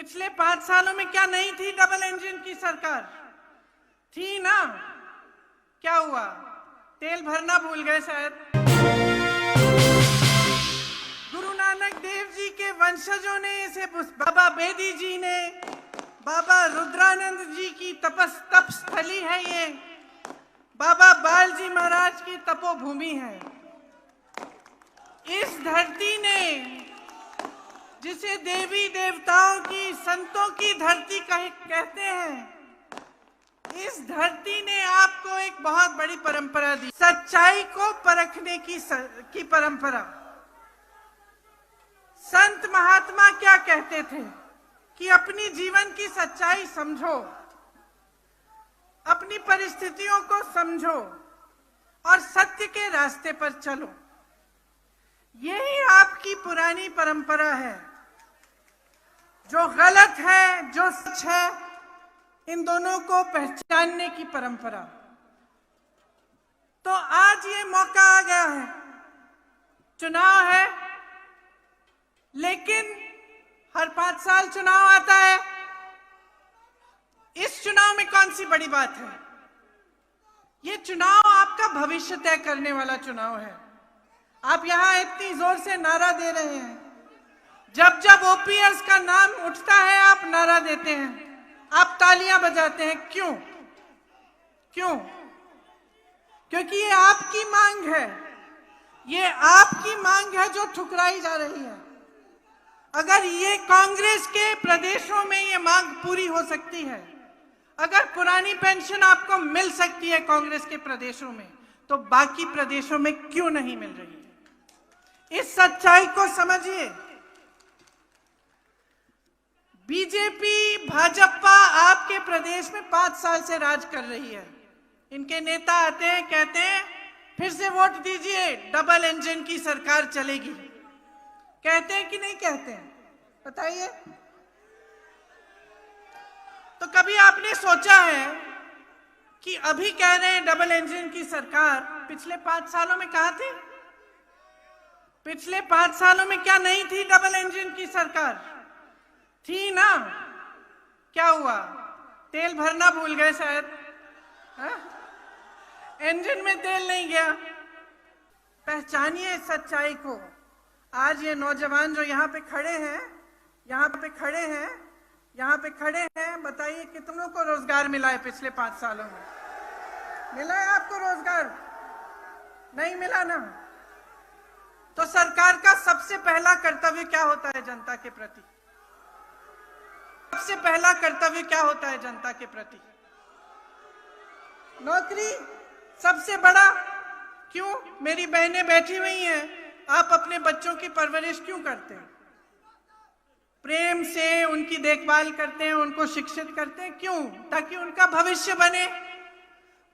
पिछले 5 सालों में क्या नहीं थी डबल इंजन की सरकार? थी ना? क्या हुआ? तेल भरना भूल गए शायद। गुरु नानक देव जी के वंशजों ने इसे, बाबा बेदी जी ने, बाबा रुद्रानंद जी की तप स्थली है ये, बाबा बालजी महाराज की तपोभूमि है। इस धरती ने, जिसे देवी देवताओं की, संतों की धरती कहते हैं, इस धरती ने आपको एक बहुत बड़ी परंपरा दी, सच्चाई को परखने की परंपरा। संत महात्मा क्या कहते थे कि अपनी जीवन की सच्चाई समझो, अपनी परिस्थितियों को समझो और सत्य के रास्ते पर चलो। यही आपकी पुरानी परंपरा है। जो गलत है, जो सच है, इन दोनों को पहचानने की परंपरा। तो आज ये मौका आ गया है, चुनाव है, लेकिन हर 5 साल चुनाव आता है। इस चुनाव में कौन सी बड़ी बात है? ये चुनाव आपका भविष्य तय करने वाला चुनाव है। आप यहां इतनी जोर से नारा दे रहे हैं, जब जब ओपीएस का नाम उठता है आप नारा देते हैं, आप तालियां बजाते हैं। क्यों? क्यों? क्योंकि ये आपकी मांग है, ये आपकी मांग है जो ठुकराई जा रही है। अगर ये कांग्रेस के प्रदेशों में ये मांग पूरी हो सकती है, अगर पुरानी पेंशन आपको मिल सकती है कांग्रेस के प्रदेशों में, तो बाकी प्रदेशों में क्यों नहीं मिल रही है? इस सच्चाई को समझिए। बीजेपी, भाजपा आपके प्रदेश में 5 साल से राज कर रही है। इनके नेता आते हैं, कहते हैं फिर से वोट दीजिए, डबल इंजन की सरकार चलेगी। कहते हैं कि नहीं कहते हैं? बताइए। तो कभी आपने सोचा है कि अभी कह रहे हैं डबल इंजन की सरकार, पिछले 5 सालों में कहां थे? पिछले 5 सालों में क्या नहीं थी डबल इंजन की सरकार? थी ना? क्या हुआ? तेल भरना भूल गए शायद। इंजन में तेल नहीं गया। पहचानिए सच्चाई को। आज ये नौजवान जो यहाँ पे खड़े हैं, बताइए कितनों को रोजगार मिला है पिछले 5 सालों में? मिला है आपको रोजगार? नहीं मिला ना? तो सरकार का सबसे पहला कर्तव्य क्या होता है जनता के प्रति? सबसे पहला कर्तव्य क्या होता है जनता के प्रति? नौकरी सबसे बड़ा। क्यों? मेरी बहनें बैठी हुई हैं, आप अपने बच्चों की परवरिश क्यों करते हैं? प्रेम से उनकी देखभाल करते हैं, उनको शिक्षित करते हैं। क्यों? ताकि उनका भविष्य बने,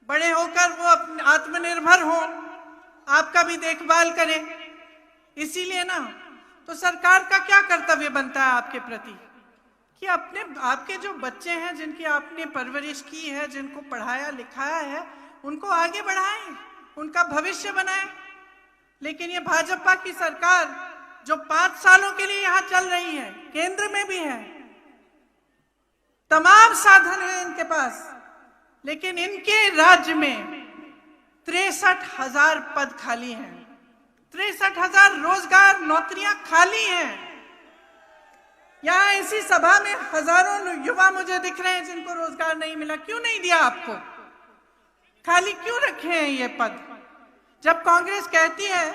बड़े होकर वो आत्मनिर्भर हो, आपका भी देखभाल करें। इसीलिए ना, तो सरकार का क्या कर्तव्य बनता है आपके प्रति कि आपके जो बच्चे हैं, जिनकी आपने परवरिश की है, जिनको पढ़ाया लिखाया है, उनको आगे बढ़ाएं, उनका भविष्य बनाएं। लेकिन ये भाजपा की सरकार जो 5 सालों के लिए यहां चल रही है, केंद्र में भी है, तमाम साधन है इनके पास, लेकिन इनके राज्य में 63,000 पद खाली हैं, 63,000 रोजगार नौकरियां खाली हैं। यहाँ इसी सभा में हजारों युवा मुझे दिख रहे हैं जिनको रोजगार नहीं मिला। क्यों नहीं दिया आपको? खाली क्यों रखे हैं ये पद? जब कांग्रेस कहती है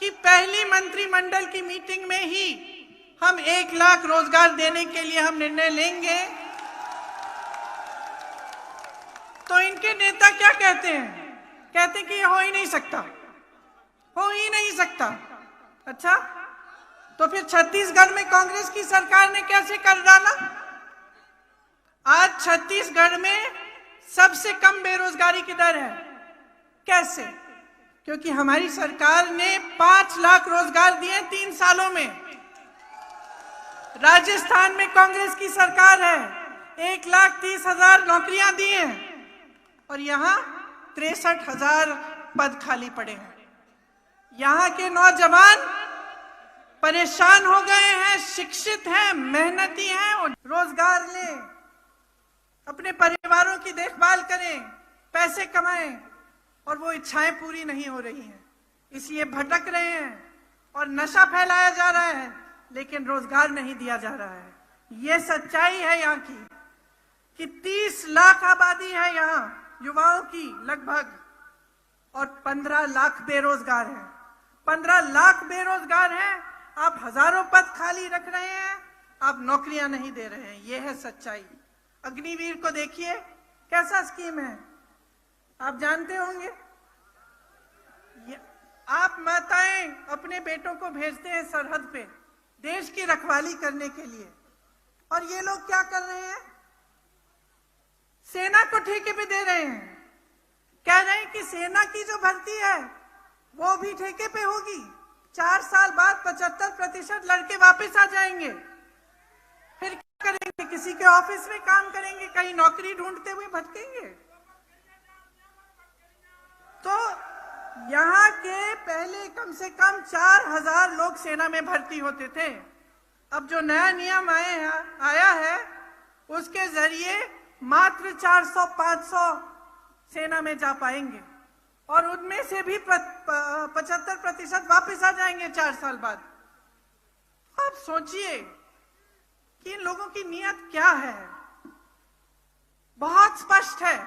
कि पहली मंत्रिमंडल की मीटिंग में ही हम 1 लाख रोजगार देने के लिए हम निर्णय लेंगे, तो इनके नेता क्या कहते हैं? कहते हैं कि ये हो ही नहीं सकता, हो ही नहीं सकता। अच्छा, तो फिर छत्तीसगढ़ में कांग्रेस की सरकार ने कैसे कर डाला? आज छत्तीसगढ़ में सबसे कम बेरोजगारी की दर है। कैसे? क्योंकि हमारी सरकार ने 5 लाख रोजगार दिए 3 सालों में। राजस्थान में कांग्रेस की सरकार है, 1,30,000 नौकरियां दी हैं और यहाँ 63,000 पद खाली पड़े हैं। यहाँ के नौजवान परेशान हो गए हैं, शिक्षित हैं, मेहनती हैं, रोजगार लें, अपने परिवारों की देखभाल करें, पैसे कमाएं, और वो इच्छाएं पूरी नहीं हो रही हैं, इसलिए भटक रहे हैं और नशा फैलाया जा रहा है, लेकिन रोजगार नहीं दिया जा रहा है। ये सच्चाई है यहाँ की कि 30 लाख आबादी है यहाँ युवाओं की लगभग, और 15 लाख बेरोजगार हैं। 15 लाख बेरोजगार हैं, आप हजारों पद खाली रख रहे हैं, आप नौकरियां नहीं दे रहे हैं। ये है सच्चाई। अग्निवीर को देखिए, कैसा स्कीम है, आप जानते होंगे। आप माताएं अपने बेटों को भेजते हैं सरहद पे देश की रखवाली करने के लिए, और ये लोग क्या कर रहे हैं, सेना को ठेके पे दे रहे हैं। कह रहे हैं कि सेना की जो भर्ती है वो भी ठेके पे होगी, 4 साल बाद 75% लड़के वापस आ जाएंगे। फिर क्या करेंगे, किसी के ऑफिस में काम करेंगे, कहीं नौकरी ढूंढते हुए भटकेंगे। तो यहाँ के पहले कम से कम 4000 लोग सेना में भर्ती होते थे। अब जो नया नियम आया है उसके जरिए मात्र 400-500 सेना में जा पाएंगे, और उनमें से भी 75% वापस आ जाएंगे 4 साल बाद। आप सोचिए कि इन लोगों की नियत क्या है। बहुत स्पष्ट है,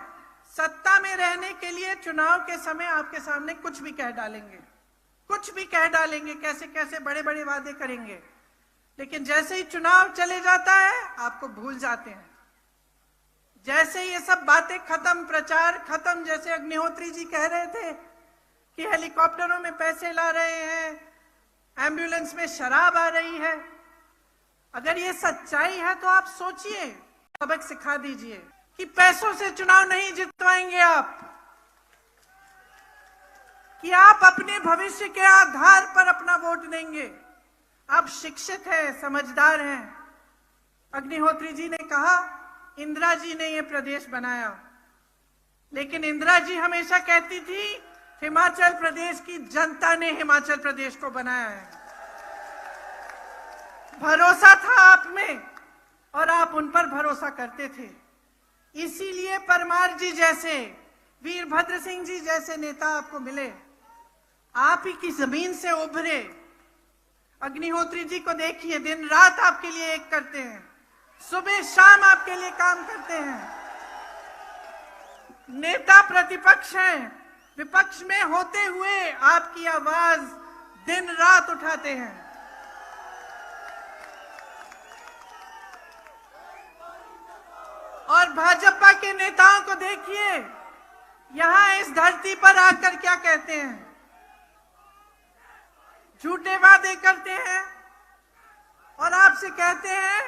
सत्ता में रहने के लिए चुनाव के समय आपके सामने कुछ भी कह डालेंगे, कुछ भी कह डालेंगे, कैसे कैसे बड़े बड़े वादे करेंगे, लेकिन जैसे ही चुनाव चले जाता है आपको भूल जाते हैं। जैसे ये सब बातें खत्म, प्रचार खत्म, जैसे अग्निहोत्री जी कह रहे थे कि हेलीकॉप्टरों में पैसे ला रहे हैं, एम्बुलेंस में शराब आ रही है। अगर ये सच्चाई है तो आप सोचिए, सबक सिखा दीजिए कि पैसों से चुनाव नहीं जितवाएंगे आप, कि आप अपने भविष्य के आधार पर अपना वोट देंगे। आप शिक्षित हैं, समझदार हैं। अग्निहोत्री जी ने कहा इंदिरा जी ने ये प्रदेश बनाया, लेकिन इंदिरा जी हमेशा कहती थी हिमाचल प्रदेश की जनता ने हिमाचल प्रदेश को बनाया है। भरोसा था आप में और आप उन पर भरोसा करते थे। इसीलिए परमार जी जैसे, वीरभद्र सिंह जी जैसे नेता आपको मिले, आप ही की जमीन से उभरे। अग्निहोत्री जी को देखिए, दिन रात आपके लिए एक करते हैं, सुबह शाम आपके लिए काम करते हैं। नेता प्रतिपक्ष हैं, विपक्ष में होते हुए आपकी आवाज दिन रात उठाते हैं। और भाजपा के नेताओं को देखिए, यहां इस धरती पर आकर क्या कहते हैं, झूठे वादे करते हैं और आपसे कहते हैं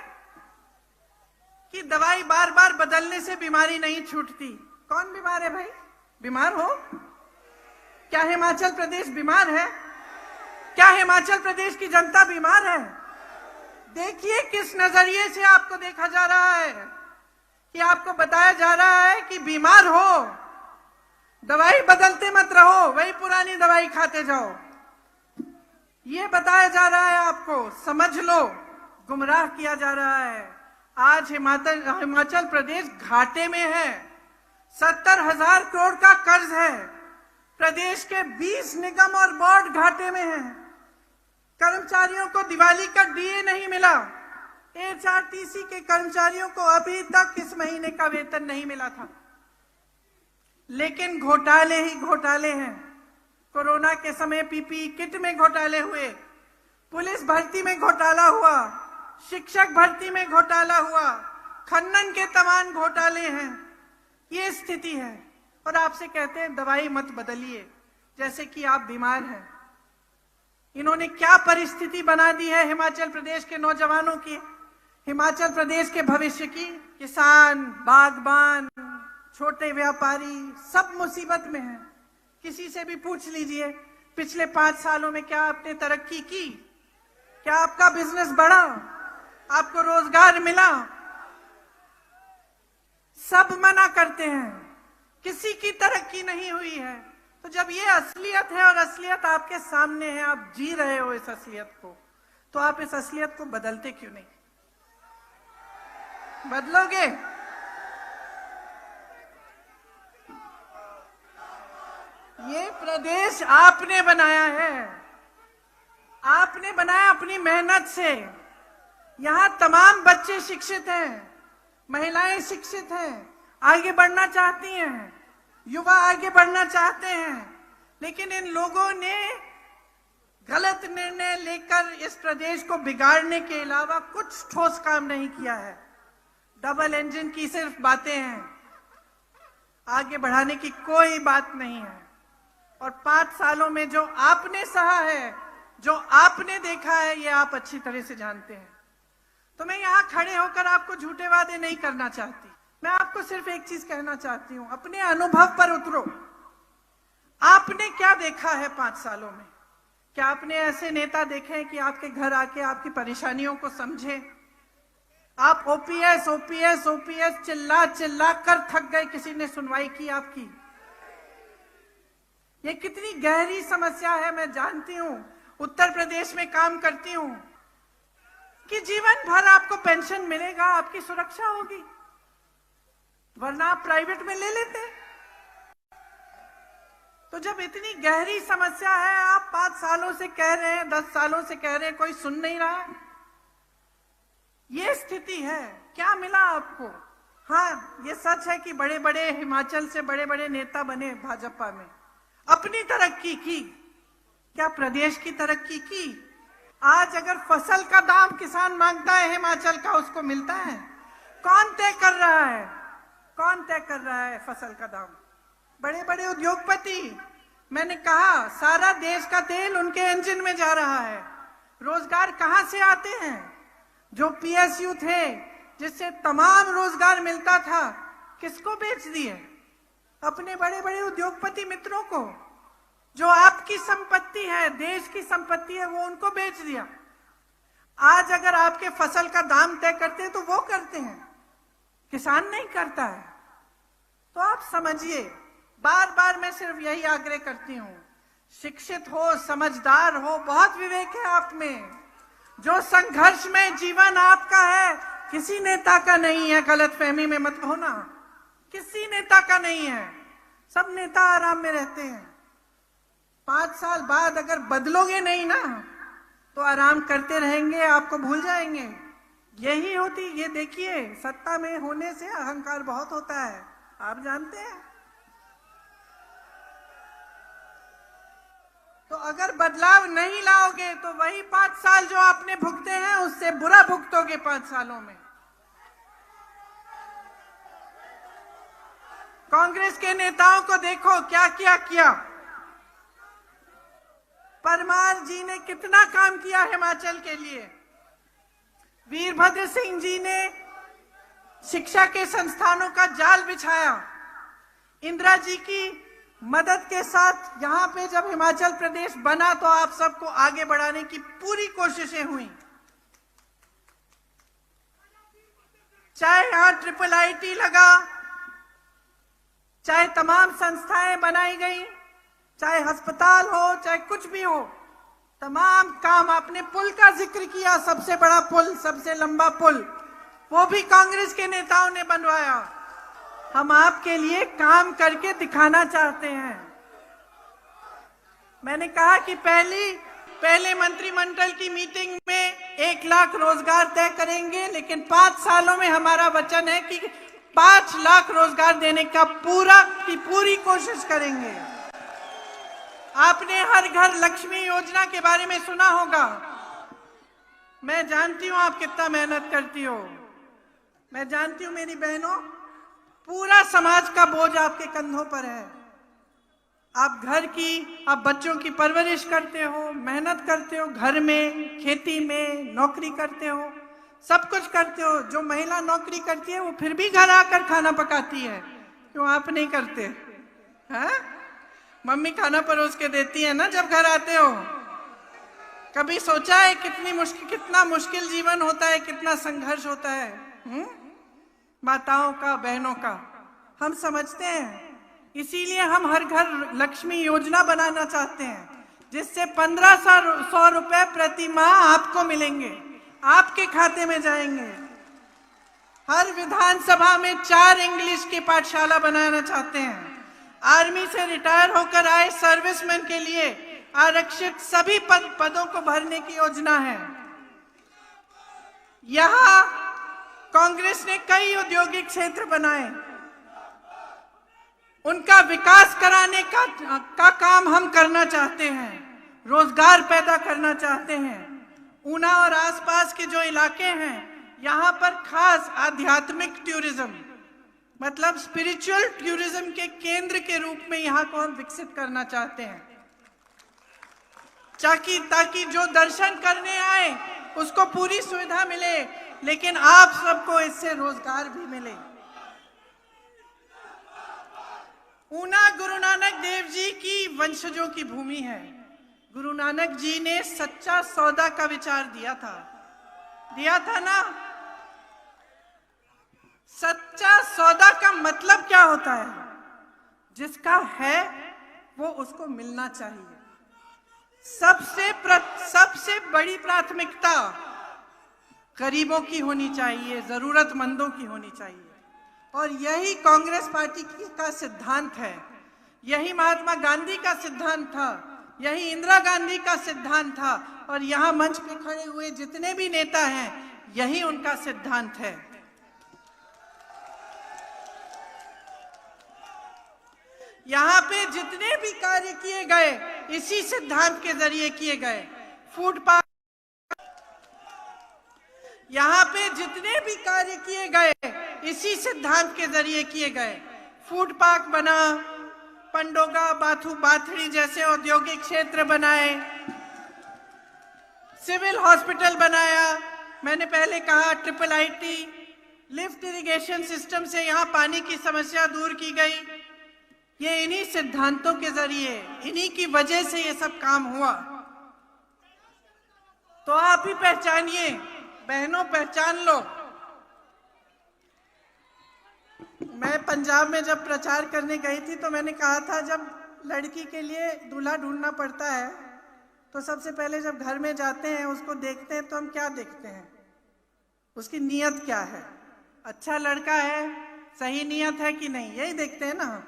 कि दवाई बार बार बदलने से बीमारी नहीं छूटती। कौन बीमार है भाई? बीमार हो क्या? हिमाचल प्रदेश बीमार है क्या? हिमाचल प्रदेश की जनता बीमार है? देखिए किस नजरिए से आपको देखा जा रहा है, कि आपको बताया जा रहा है कि बीमार हो, दवाई बदलते मत रहो, वही पुरानी दवाई खाते जाओ। ये बताया जा रहा है आपको, समझ लो, गुमराह किया जा रहा है। आज हिमाचल प्रदेश घाटे में है, 70,000 करोड़ का कर्ज है। प्रदेश के 20 निगम और बोर्ड घाटे में हैं। कर्मचारियों को दिवाली का डीए नहीं मिला। एचआरटीसी के कर्मचारियों को अभी तक इस महीने का वेतन नहीं मिला था। लेकिन घोटाले ही घोटाले हैं। कोरोना के समय पीपीई किट में घोटाले हुए, पुलिस भर्ती में घोटाला हुआ, शिक्षक भर्ती में घोटाला हुआ, खनन के तमाम घोटाले हैं। ये स्थिति है और आपसे कहते हैं दवाई मत बदलिए, जैसे कि आप बीमार हैं। इन्होंने क्या परिस्थिति बना दी है हिमाचल प्रदेश के नौजवानों की, हिमाचल प्रदेश के भविष्य की। किसान, बागबान, छोटे व्यापारी सब मुसीबत में हैं। किसी से भी पूछ लीजिए पिछले 5 सालों में क्या आपने तरक्की की, क्या आपका बिजनेस बढ़ा, आपको रोजगार मिला? सब मना करते हैं, किसी की तरक्की नहीं हुई है। तो जब ये असलियत है और असलियत आपके सामने है, आप जी रहे हो इस असलियत को, तो आप इस असलियत को बदलते क्यों नहीं? बदलोगे? ये प्रदेश आपने बनाया है, आपने बनाया अपनी मेहनत से। यहाँ तमाम बच्चे शिक्षित हैं, महिलाएं शिक्षित हैं, आगे बढ़ना चाहती हैं, युवा आगे बढ़ना चाहते हैं, लेकिन इन लोगों ने गलत निर्णय लेकर इस प्रदेश को बिगाड़ने के अलावा कुछ ठोस काम नहीं किया है। डबल इंजन की सिर्फ बातें हैं, आगे बढ़ाने की कोई बात नहीं है। और 5 सालों में जो आपने सहा है, जो आपने देखा है, ये आप अच्छी तरह से जानते हैं। तो मैं यहाँ खड़े होकर आपको झूठे वादे नहीं करना चाहती। मैं आपको सिर्फ एक चीज कहना चाहती हूँ, अपने अनुभव पर उतरो। आपने क्या देखा है 5 सालों में? क्या आपने ऐसे नेता देखे हैं कि आपके घर आके आपकी परेशानियों को समझे? आप ओपीएस ओपीएस ओपीएस चिल्ला चिल्ला कर थक गए, किसी ने सुनवाई की आपकी? ये कितनी गहरी समस्या है, मैं जानती हूं। उत्तर प्रदेश में काम करती हूं कि जीवन भर आपको पेंशन मिलेगा, आपकी सुरक्षा होगी, वरना आप प्राइवेट में ले लेते। तो जब इतनी गहरी समस्या है, आप 5 सालों से कह रहे हैं, 10 सालों से कह रहे हैं, कोई सुन नहीं रहा है। ये स्थिति है। क्या मिला आपको? हाँ, ये सच है कि बड़े बड़े हिमाचल से बड़े बड़े नेता बने भाजपा में, अपनी तरक्की की। क्या प्रदेश की तरक्की की? आज अगर फसल का दाम किसान मांगता है हिमाचल का, उसको मिलता है? कौन तय कर रहा है? कौन तय कर रहा है फसल का दाम? बड़े बड़े उद्योगपति। मैंने कहा सारा देश का तेल उनके इंजन में जा रहा है। रोजगार कहां से आते हैं? जो पीएसयू थे, जिससे तमाम रोजगार मिलता था, किसको बेच दिए? अपने बड़े बड़े उद्योगपति मित्रों को। जो आपकी संपत्ति है, देश की संपत्ति है, वो उनको बेच दिया। आज अगर आपके फसल का दाम तय करते हैं तो वो करते हैं, किसान नहीं करता है। तो आप समझिए, बार बार मैं सिर्फ यही आग्रह करती हूं, शिक्षित हो, समझदार हो, बहुत विवेक है आप में। जो संघर्ष में जीवन आपका है, किसी नेता का नहीं है। गलतफहमी में मत होना, किसी नेता का नहीं है। सब नेता आराम में रहते हैं। 5 साल बाद अगर बदलोगे नहीं ना, तो आराम करते रहेंगे, आपको भूल जाएंगे। यही होती, ये देखिए, सत्ता में होने से अहंकार बहुत होता है, आप जानते हैं। तो अगर बदलाव नहीं लाओगे तो वही 5 साल जो आपने भुगते हैं, उससे बुरा भुगतोगे 5 सालों में। कांग्रेस के नेताओं को देखो क्या क्या किया। परमार जी ने कितना काम किया हिमाचल के लिए। वीरभद्र सिंह जी ने शिक्षा के संस्थानों का जाल बिछाया। इंदिरा जी की मदद के साथ यहाँ पे जब हिमाचल प्रदेश बना, तो आप सबको आगे बढ़ाने की पूरी कोशिशें हुई। चाहे यहाँ IIIT लगा, चाहे तमाम संस्थाएं बनाई गई, चाहे अस्पताल हो, चाहे कुछ भी हो, तमाम काम। आपने पुल का जिक्र किया, सबसे बड़ा पुल, सबसे लंबा पुल, वो भी कांग्रेस के नेताओं ने बनवाया। हम आपके लिए काम करके दिखाना चाहते हैं। मैंने कहा कि पहले मंत्रिमंडल की मीटिंग में 1 लाख रोजगार तय करेंगे, लेकिन 5 सालों में हमारा वचन है कि 5 लाख रोजगार देने का पूरी कोशिश करेंगे। आपने हर घर लक्ष्मी योजना के बारे में सुना होगा। मैं जानती हूं आप कितना मेहनत करती हो। मैं जानती हूं मेरी बहनों, पूरा समाज का बोझ आपके कंधों पर है। आप बच्चों की परवरिश करते हो, मेहनत करते हो, घर में, खेती में, नौकरी करते हो, सब कुछ करते हो। जो महिला नौकरी करती है वो फिर भी घर आकर खाना पकाती है, क्यों आप नहीं करते? हाँ, मम्मी खाना परोस के देती है ना जब घर आते हो। कभी सोचा है कितना मुश्किल जीवन होता है, कितना संघर्ष होता है माताओं का, बहनों का? हम समझते हैं, इसीलिए हम हर घर लक्ष्मी योजना बनाना चाहते हैं, जिससे 1500 रुपए प्रति माह आपको मिलेंगे, आपके खाते में जाएंगे। हर विधानसभा में 4 इंग्लिश की पाठशाला बनाना चाहते हैं। आर्मी से रिटायर होकर आए सर्विसमैन के लिए आरक्षित सभी पदों को भरने की योजना है। यहां कांग्रेस ने कई औद्योगिक क्षेत्र बनाए, उनका विकास कराने का काम हम करना चाहते हैं, रोजगार पैदा करना चाहते हैं। ऊना और आसपास के जो इलाके हैं, यहाँ पर खास आध्यात्मिक टूरिज्म मतलब स्पिरिचुअल टूरिज्म के केंद्र के रूप में यहाँ को हम विकसित करना चाहते हैं, ताकि जो दर्शन करने आए उसको पूरी सुविधा मिले, लेकिन आप सबको इससे रोजगार भी मिले। ऊना गुरु नानक देव जी की वंशजों की भूमि है। गुरु नानक जी ने सच्चा सौदा का विचार दिया था ना। सच्चा सौदा का मतलब क्या होता है? जिसका है वो उसको मिलना चाहिए। सबसे बड़ी प्राथमिकता गरीबों की होनी चाहिए, जरूरतमंदों की होनी चाहिए, और यही कांग्रेस पार्टी का सिद्धांत है। यही महात्मा गांधी का सिद्धांत था, यही इंदिरा गांधी का सिद्धांत था, और यहाँ मंच पे खड़े हुए जितने भी नेता हैं, यही उनका सिद्धांत है। यहाँ पे जितने भी कार्य किए गए इसी सिद्धांत के जरिए किए गए। फूड पार्क, यहाँ पे जितने भी कार्य किए गए इसी सिद्धांत के जरिए किए गए। फूड पार्क बना, पंडोगा, बाथड़ी जैसे औद्योगिक क्षेत्र बनाए, सिविल हॉस्पिटल बनाया। मैंने पहले कहा triple IT, lift irrigation system से यहाँ पानी की समस्या दूर की गई। ये इन्हीं सिद्धांतों के जरिए, इन्हीं की वजह से ये सब काम हुआ। तो आप ही पहचानिए, बहनों पहचान लो। मैं पंजाब में जब प्रचार करने गई थी तो मैंने कहा था, जब लड़की के लिए दूल्हा ढूंढना पड़ता है तो सबसे पहले जब घर में जाते हैं उसको देखते हैं तो हम क्या देखते हैं? उसकी नीयत क्या है? अच्छा लड़का है, सही नीयत है कि नहीं, यही देखते हैं ना।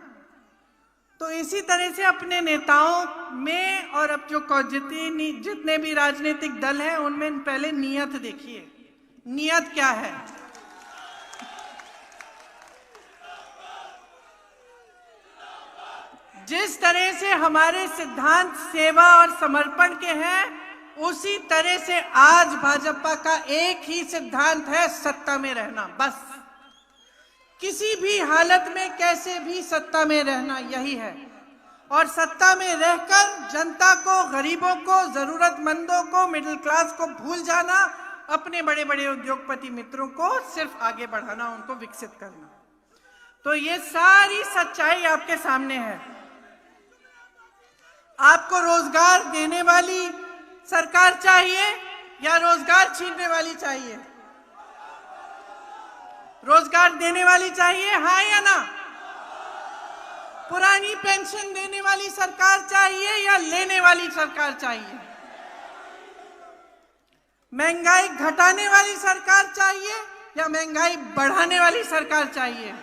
तो इसी तरह से अपने नेताओं में और अब जो जितने भी राजनीतिक दल हैं उनमें पहले नीयत देखिए, नीयत क्या है। जिस तरह से हमारे सिद्धांत सेवा और समर्पण के हैं, उसी तरह से आज भाजपा का एक ही सिद्धांत है, सत्ता में रहना। बस किसी भी हालत में कैसे भी सत्ता में रहना, यही है। और सत्ता में रहकर जनता को, गरीबों को, जरूरतमंदों को, मिडिल क्लास को भूल जाना, अपने बड़े बड़े उद्योगपति मित्रों को सिर्फ आगे बढ़ाना, उनको विकसित करना। तो ये सारी सच्चाई आपके सामने है। आपको रोजगार देने वाली सरकार चाहिए या रोजगार छीनने वाली चाहिए? रोजगार देने वाली चाहिए, हाँ या ना? पुरानी पेंशन देने वाली सरकार चाहिए या लेने वाली सरकार चाहिए? महंगाई घटाने वाली सरकार चाहिए या महंगाई बढ़ाने वाली सरकार चाहिए?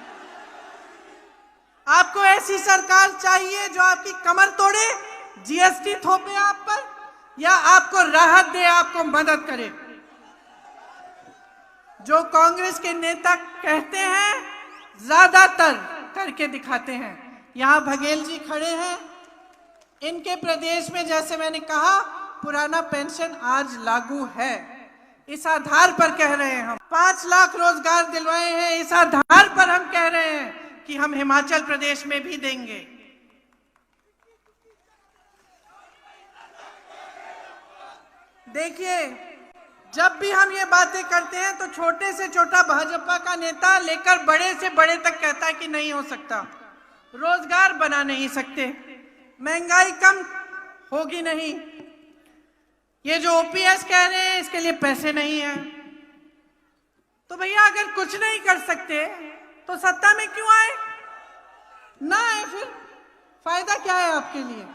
आपको ऐसी सरकार चाहिए जो आपकी कमर तोड़े, जीएसटी थोपे आप पर, या आपको राहत दे, आपको मदद करे? जो कांग्रेस के नेता कहते हैं, ज्यादातर करके दिखाते हैं। यहाँ बघेल जी खड़े हैं, इनके प्रदेश में जैसे मैंने कहा पुराना पेंशन आज लागू है। इस आधार पर कह रहे हैं हम 5 लाख रोजगार दिलवाए हैं। इस आधार पर हम कह रहे हैं कि हम हिमाचल प्रदेश में भी देंगे। देखिए, जब भी हम ये बातें करते हैं तो छोटे से छोटा भाजपा का नेता लेकर बड़े से बड़े तक कहता है कि नहीं हो सकता, रोजगार बना नहीं सकते, महंगाई कम होगी नहीं, ये जो ओपीएस कह रहे हैं इसके लिए पैसे नहीं है। तो भैया अगर कुछ नहीं कर सकते तो सत्ता में क्यों आए? ना आए, फिर फायदा क्या है आपके लिए?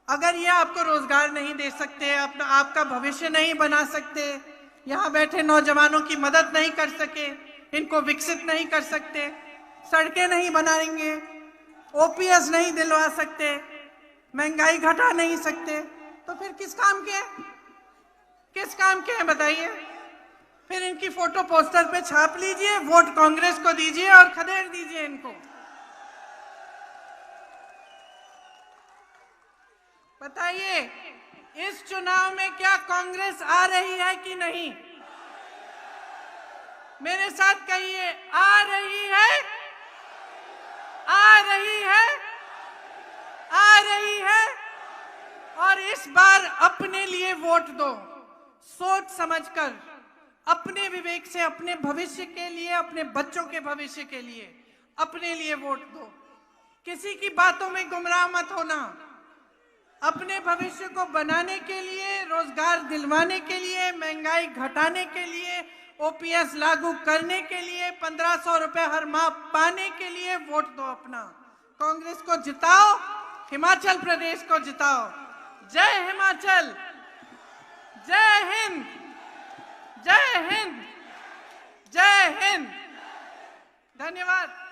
अगर ये आपको रोजगार नहीं दे सकते, अपना आपका भविष्य नहीं बना सकते, यहाँ बैठे नौजवानों की मदद नहीं कर सके, इनको विकसित नहीं कर सकते, सड़कें नहीं बनाएंगे, ओपीएस नहीं दिलवा सकते, महंगाई घटा नहीं सकते, तो फिर किस काम के हैं? किस काम के हैं बताइए? फिर इनकी फोटो पोस्टर पे छाप लीजिए, वोट कांग्रेस को दीजिए और खदेड़ दीजिए इनको। बताइए, इस चुनाव में क्या कांग्रेस आ रही है कि नहीं? मेरे साथ कहिए, आ रही है, आ रही है, आ रही है। और इस बार अपने लिए वोट दो, सोच समझकर, अपने विवेक से, अपने भविष्य के लिए, अपने बच्चों के भविष्य के लिए अपने लिए वोट दो। किसी की बातों में गुमराह मत होना। अपने भविष्य को बनाने के लिए, रोजगार दिलवाने के लिए, महंगाई घटाने के लिए, ओपीएस लागू करने के लिए, 1500 रुपए हर माह पाने के लिए वोट दो अपना। कांग्रेस को जिताओ, हिमाचल प्रदेश को जिताओ। जय हिमाचल, जय हिंद, जय हिंद, जय हिंद। धन्यवाद।